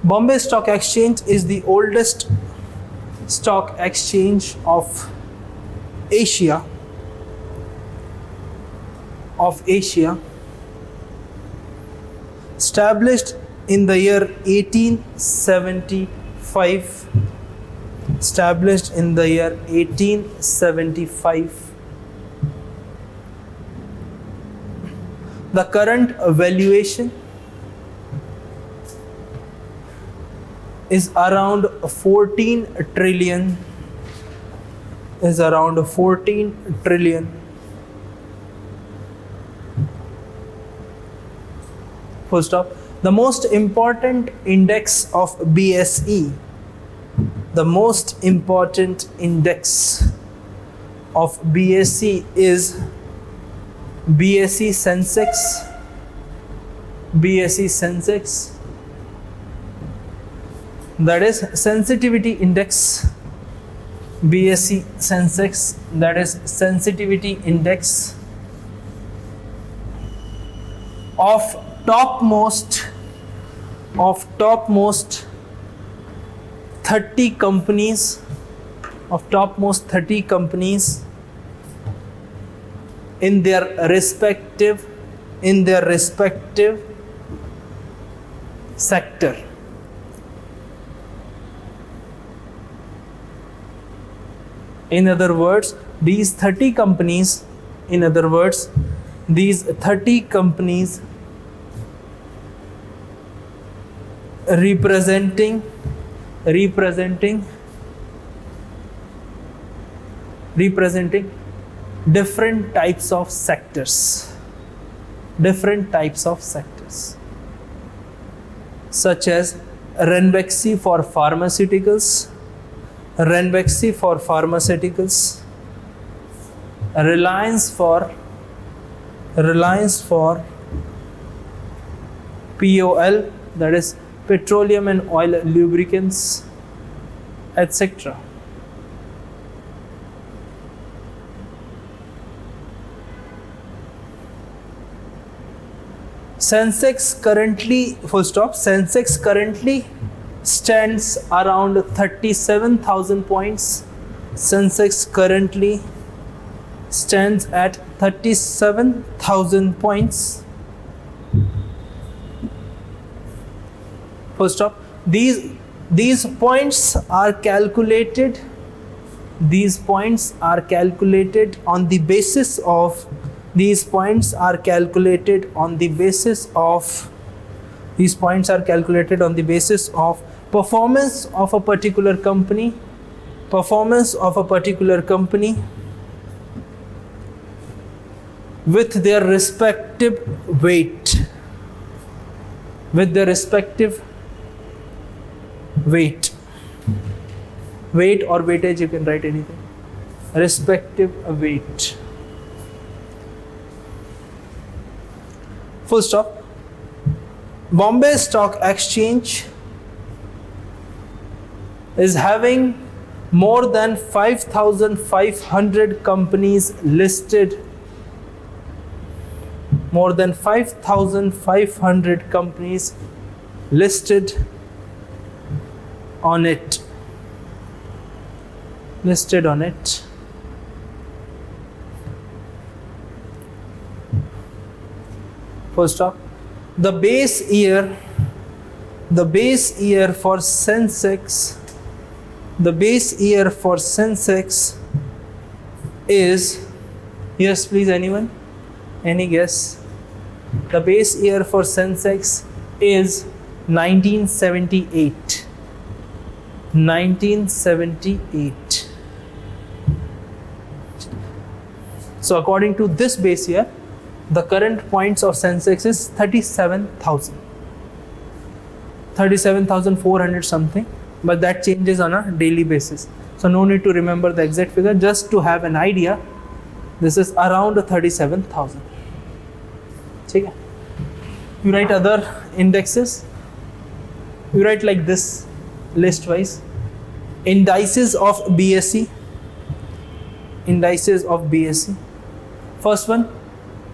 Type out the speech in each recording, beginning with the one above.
Bombay Stock Exchange is the oldest stock exchange of Asia. Established in the year 1875. Established in the year 1875. The current valuation is around 14 trillion. Full stop. The most important index of BSE. The most important index of BSE is BSE Sensex. That is sensitivity index. BSE Sensex, that is sensitivity index of topmost 30 companies in their respective sector. In other words, these 30 companies representing different types of sectors, such as Ranbaxy for pharmaceuticals, Reliance for POL, that is petroleum and oil lubricants, etc. Sensex currently stands around 37,000 points. Sensex currently stands at 37,000 points. Full stop. These points are calculated. On the basis of performance of a particular company with their respective weight. Weight or weightage, you can write anything. Respective weight. Full stop. Bombay Stock Exchange is having more than 5,500 companies listed. More than 5,500 companies listed on it. Full stop. The base year for Sensex is, yes please, anyone? Any guess? The base year for Sensex is 1978. So according to this base year, the current points of Sensex is 37,400 something, but that changes on a daily basis. So no need to remember the exact figure, just to have an idea. This is around 37,000. Okay. You write other indexes. You write like this, list wise. Indices of BSE. First one,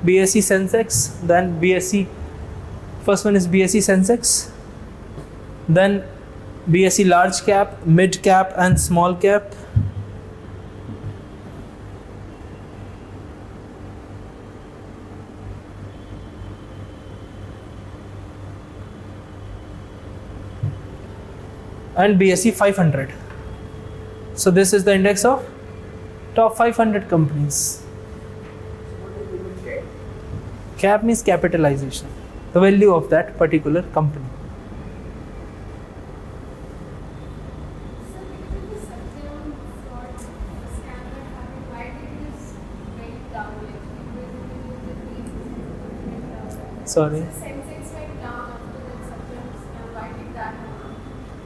BSE Sensex. Then BSE. First one is BSE Sensex. Then BSE large cap, mid cap and small cap. And BSE 500. So this is the index of top 500 companies. Cap means capitalization, the value of that particular company. Sorry.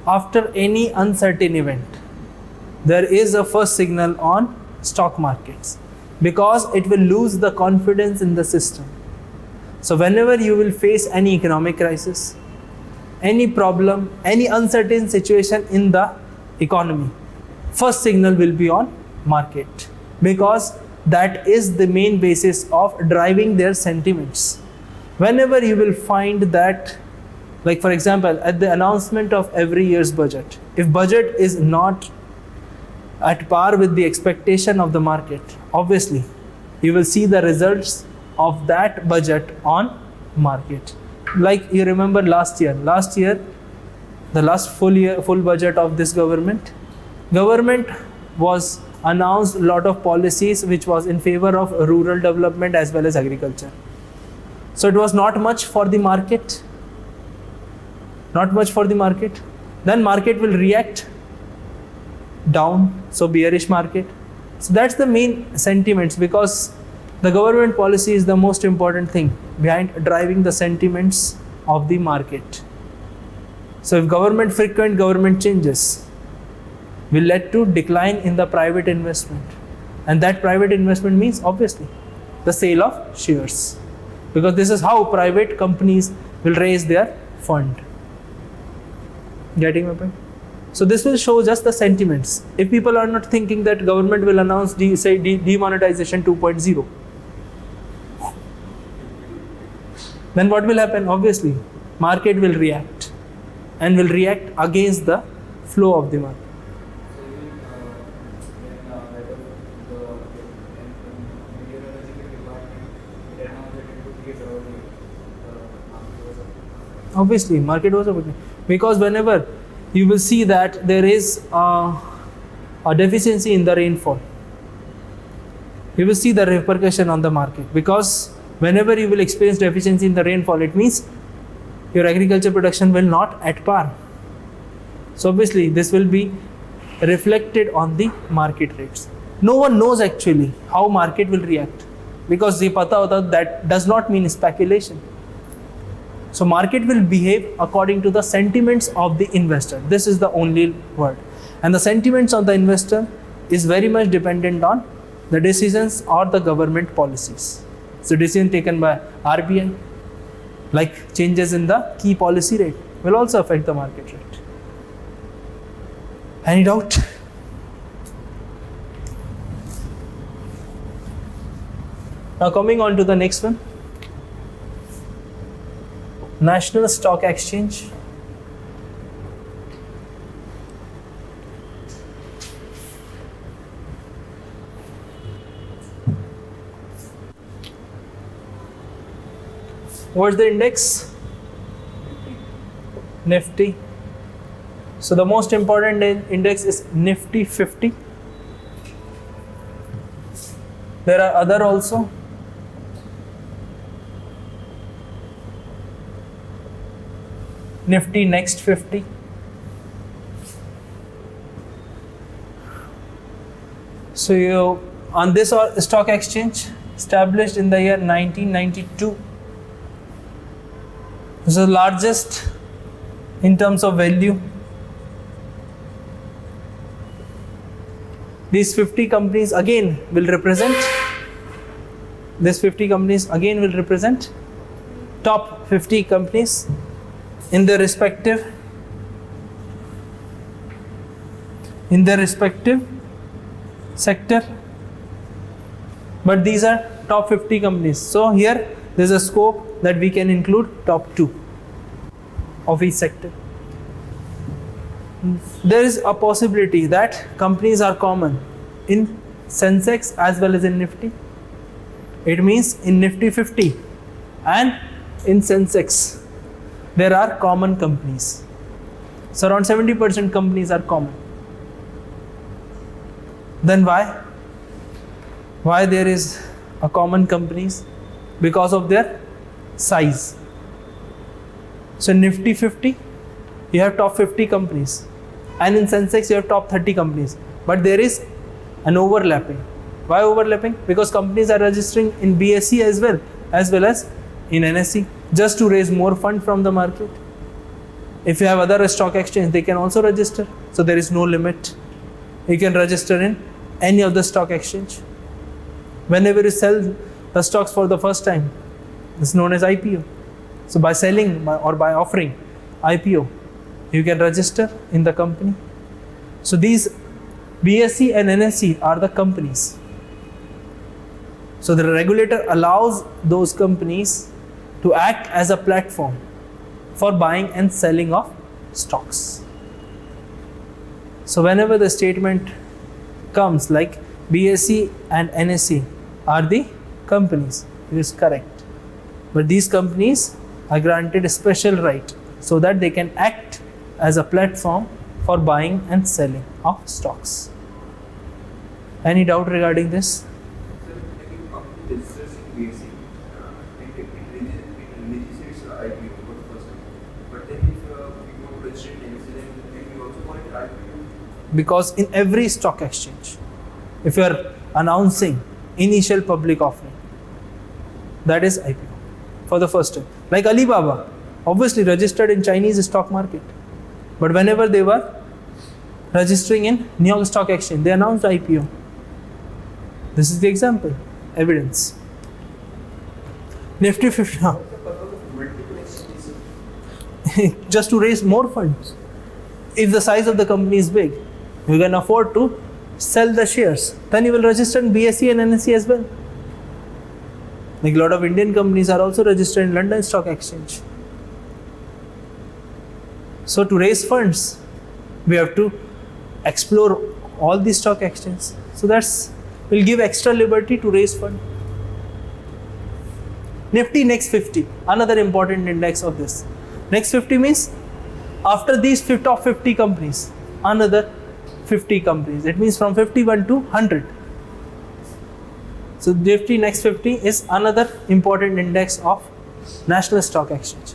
After any uncertain event, there is a first signal on stock markets because it will lose the confidence in the system. So whenever you will face any economic crisis, any problem, any uncertain situation in the economy, first signal will be on market because that is the main basis of driving their sentiments. Whenever you will find that, like for example, at the announcement of every year's budget, if budget is not at par with the expectation of the market, obviously you will see the results of that budget on market. Like you remember last year, the last full budget of this government was announced a lot of policies which was in favor of rural development as well as agriculture. So it was not much for the market. Then market will react down, so bearish market. So that's the main sentiments, because the government policy is the most important thing behind driving the sentiments of the market. So if frequent government changes will lead to decline in the private investment, and that private investment means obviously the sale of shares, because this is how private companies will raise their fund. Getting my point? So this will show just the sentiments. If people are not thinking that government will announce demonetization 2.0, then what will happen? Obviously, market will react and will react against the flow of the market. Obviously, market was opening, because whenever you will see that there is a deficiency in the rainfall, you will see the repercussion on the market, because whenever you will experience deficiency in the rainfall, it means your agriculture production will not at par. So obviously this will be reflected on the market rates. No one knows actually how market will react, because ye pata hota that does not mean speculation. So market will behave according to the sentiments of the investor. This is the only word. And the sentiments of the investor is very much dependent on the decisions or the government policies. So decision taken by RBI, like changes in the key policy rate, will also affect the market rate. Any doubt? Now coming on to the next one. National Stock Exchange. What's the index? Nifty. So the most important index is Nifty 50. There are other also. Nifty Next 50. So you on this stock exchange, established in the year 1992, is the largest in terms of value. These 50 companies again will represent. Top 50 companies in their respective sector, but these are top 50 companies. So here there is a scope that we can include top 2 of each sector. there is a possibility that companies are common in Sensex as well as in Nifty. It means in Nifty 50 and in Sensex there are common companies. So around 70% companies are common. Then why? Why there is a common companies? Because of their size. So in Nifty 50 you have top 50 companies, and in Sensex you have top 30 companies, but there is an overlapping. Why overlapping? Because companies are registering in BSE as well as in NSE, just to raise more fund from the market. If you have other stock exchange, they can also register, so there is no limit. You can register in any of the stock exchange. Whenever you sell the stocks for the first time, it's known as IPO. So by selling or by offering IPO, you can register in the company. So these BSE and NSE are the companies. So the regulator allows those companies to act as a platform for buying and selling of stocks. So whenever the statement comes like BSE and NSE are the companies, it is correct. But these companies are granted a special right so that they can act as a platform for buying and selling of stocks. Any doubt regarding this? Because in every stock exchange, if you are announcing initial public offering, that is IPO for the first time. Like Alibaba, obviously registered in Chinese stock market, but whenever they were registering in New York Stock Exchange, they announced IPO. This is the example, evidence. Nifty 50, just to raise more funds. If the size of the company is big, you can afford to sell the shares, then you will register in BSE and NSE as well. Like a lot of Indian companies are also registered in London Stock Exchange. So to raise funds, we have to explore all these stock exchanges. So that's will give extra liberty to raise fund. Nifty Next 50, another important index of this. Next 50 means after these top 50 companies, another 50 companies. It means from 51 to 100. So Nifty Next 50 is another important index of National Stock Exchange.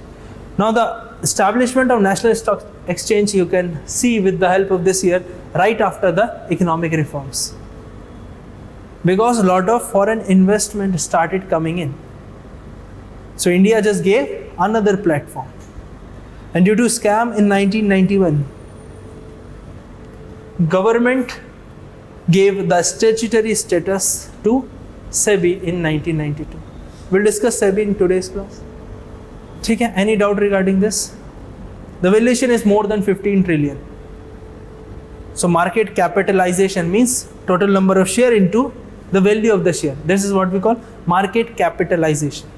Now the establishment of National Stock Exchange you can see with the help of this year, right after the economic reforms. Because a lot of foreign investment started coming in. So India just gave another platform. And due to scam in 1991, government gave the statutory status to SEBI in 1992. We'll discuss SEBI in today's class. Okay, any doubt regarding this? The valuation is more than 15 trillion. So market capitalization means total number of share into the value of the share. This is what we call market capitalization.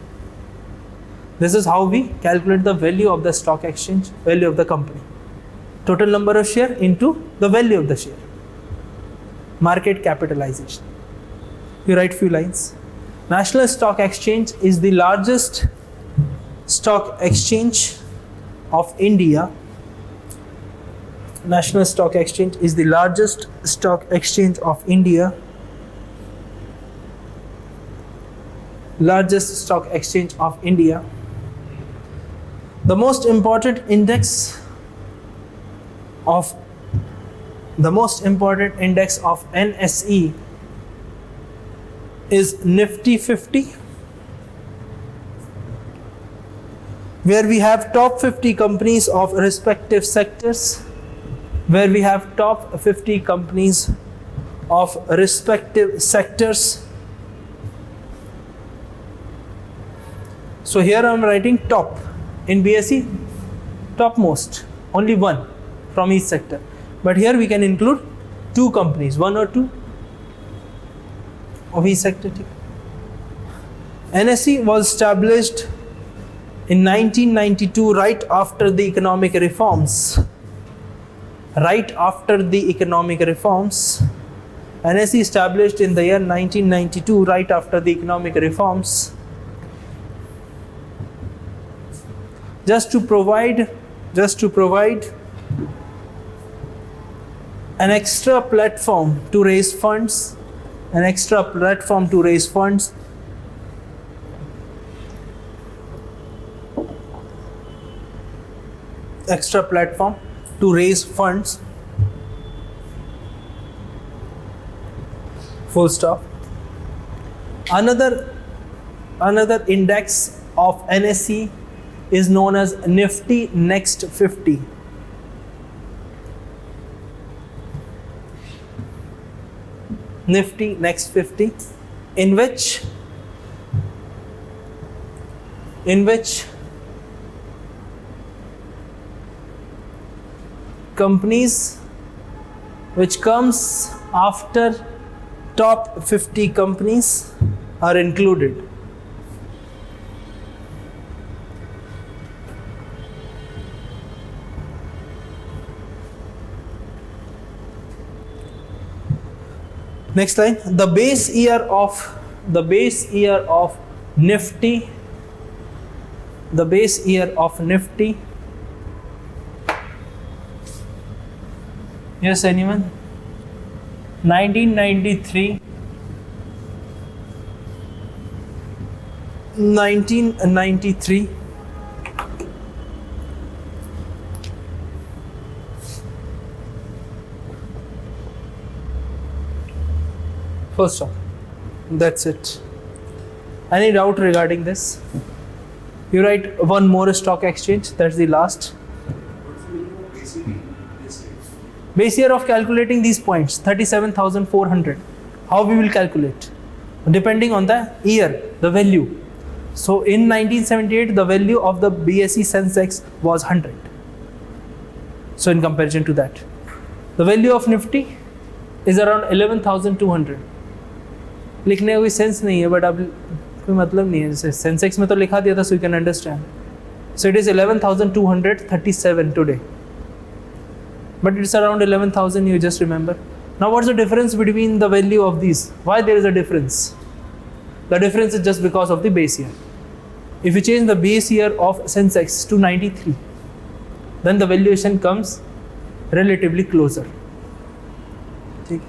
This is how we calculate the value of the stock exchange, value of the company. Total number of share into the value of the share. Market capitalization. You write few lines. National Stock Exchange is the largest stock exchange of India. National Stock Exchange is the largest stock exchange of India. Largest stock exchange of India. The most important index of NSE is Nifty 50, where we have top 50 companies of respective sectors, where we have top 50 companies of respective sectors. So here I am writing top. In BSE, topmost, only one from each sector. But here we can include two companies, one or two of each sector. NSE was established in 1992, right after the economic reforms. right after the economic reforms. NSE established in the year 1992, right after the economic reforms, just to provide an extra platform to raise funds, extra platform to raise funds full stop. Another index of NSE is known as Nifty Next 50. Nifty Next 50, in which companies which comes after top 50 companies are included. Next line, the base year of Nifty, yes, anyone? 1993. First off, that's it. Any doubt regarding this? You write one more stock exchange, that's the last. Base year of calculating these points, 37,400. How we will calculate? Depending on the year, the value. So in 1978, the value of the BSE Sensex was 100. So in comparison to that, the value of Nifty is around 11,200. लिखने का कोई sense नहीं है, but अब कोई मतलब नहीं है, जैसे सेंसेक्स में तो लिखा दिया था, so you can understand. So it is 11,237 today. But it's around 11,000, you just remember. Now what's the difference between the value of these? Why there is a difference? The difference is just because of the base year. If you change the base year of Sensex to 93, then the valuation comes relatively closer. So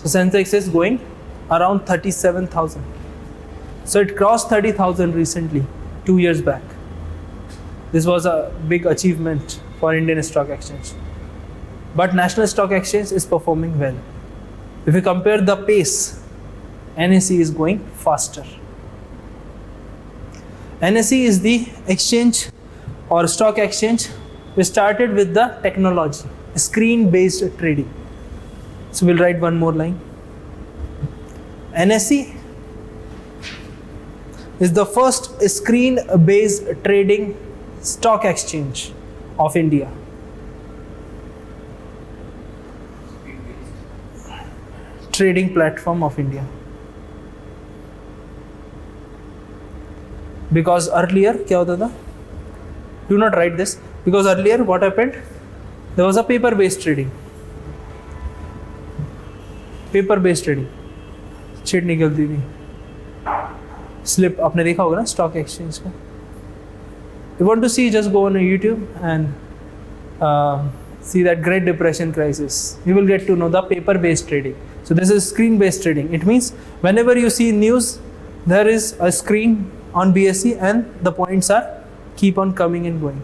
Sensex is going around 37,000. So it crossed 30,000 recently, 2 years back. This was a big achievement for Indian Stock Exchange. But National Stock Exchange is performing well. If you compare the pace, NSE is going faster. NSE is the exchange or stock exchange. We started with the technology, screen-based trading. So we'll write one more line. NSE is the first screen-based trading stock exchange of India. Trading platform of India. Because earlier, क्या होता था? Do not write this. Because earlier, what happened? There was a paper-based trading. Paper-based trading. Sheet निकलती थी. Slip आपने देखा होगा ना stock exchange का. You want to see? Just go on YouTube and see that Great Depression crisis. You will get to know the paper-based trading. So this is screen-based trading. It means whenever you see news, there is a screen on BSE and the points are keep on coming and going.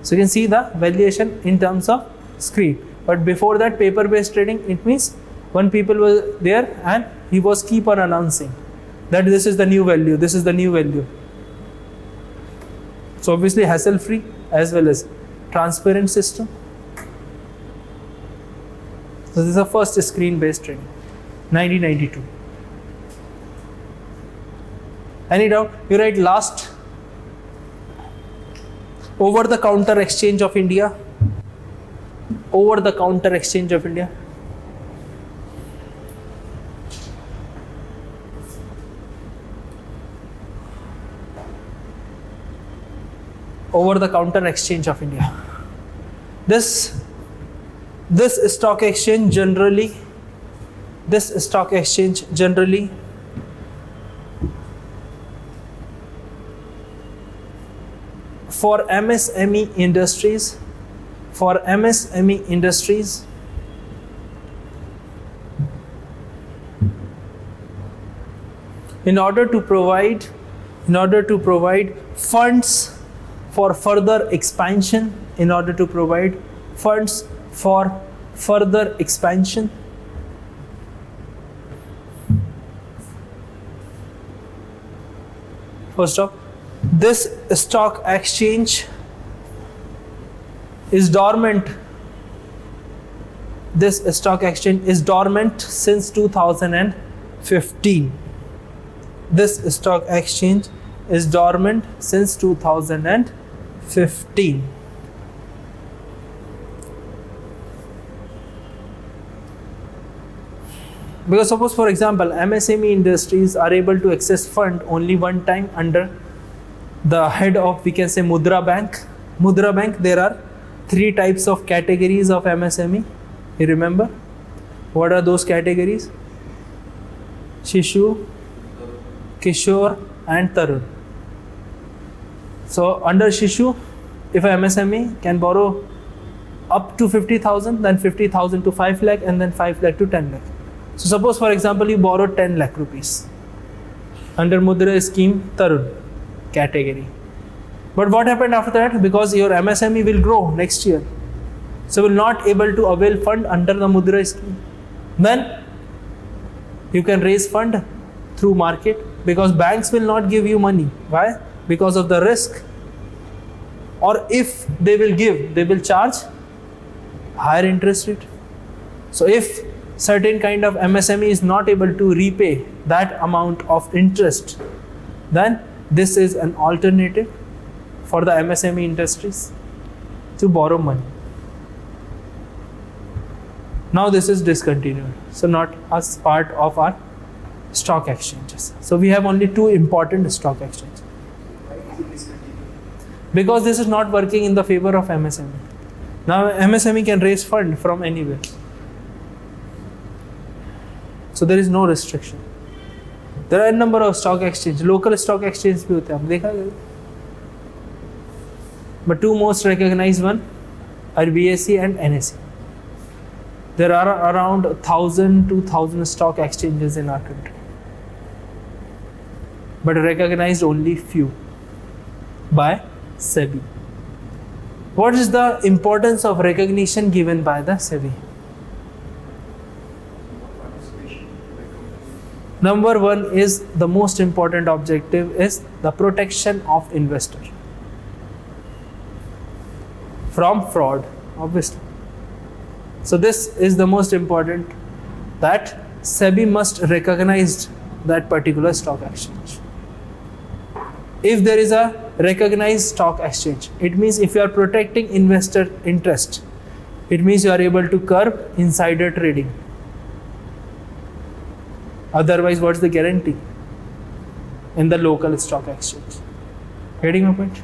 So you can see the valuation in terms of screen. But before that, paper-based trading, it means when people were there and he was keep on announcing that this is the new value, this is the new value. So obviously hassle-free as well as transparent system. So this is the first screen-based trading, 1992. Any doubt? You write last. Over-the-counter exchange of India. Over-the-counter exchange of India. Over-the-counter exchange of India. This this stock exchange generally for MSME industries, in order to provide funds for further expansion, First off, this stock exchange is dormant. This stock exchange is dormant since 2015. This stock exchange is dormant since 2015. Because suppose, for example, MSME industries are able to access fund only one time under the head of, we can say, Mudra Bank. Mudra Bank, there are 3 types of categories of MSME. You remember? What are those categories? Shishu, Kishore and Tarun. So under Shishu, if a MSME can borrow up to 50,000, then 50,000 to 5 lakh and then 5 lakh to 10 lakh. So suppose, for example, you borrow 10 lakh rupees under Mudra scheme Tarun category. But what happened after that? Because your MSME will grow next year, so will not able to avail fund under the Mudra scheme. Then you can raise fund through market, because banks will not give you money. Why? Because of the risk. Or if they will give, they will charge higher interest rate. So if certain kind of MSME is not able to repay that amount of interest, then this is an alternative for the MSME industries to borrow money. Now this is discontinued, so not as part of our stock exchanges. So we have only 2 important stock exchanges. Because this is not working in the favor of MSME. Now MSME can raise fund from anywhere. So there is no restriction. There are a number of stock exchange, local stock exchange भी होते हैं, हम देखा गया. But 2 most recognized one are BSE and NSE. There are around 1,000 to 2,000 stock exchanges in our country, but recognized only few by SEBI. What is the importance of recognition given by the SEBI? Number 1 is the most important objective is the protection of investor from fraud, obviously. So this is the most important, that SEBI must recognize that particular stock exchange. If there is a recognized stock exchange, it means if you are protecting investor interest, it means you are able to curb insider trading. Otherwise, what's the guarantee in the local stock exchange? Getting my point?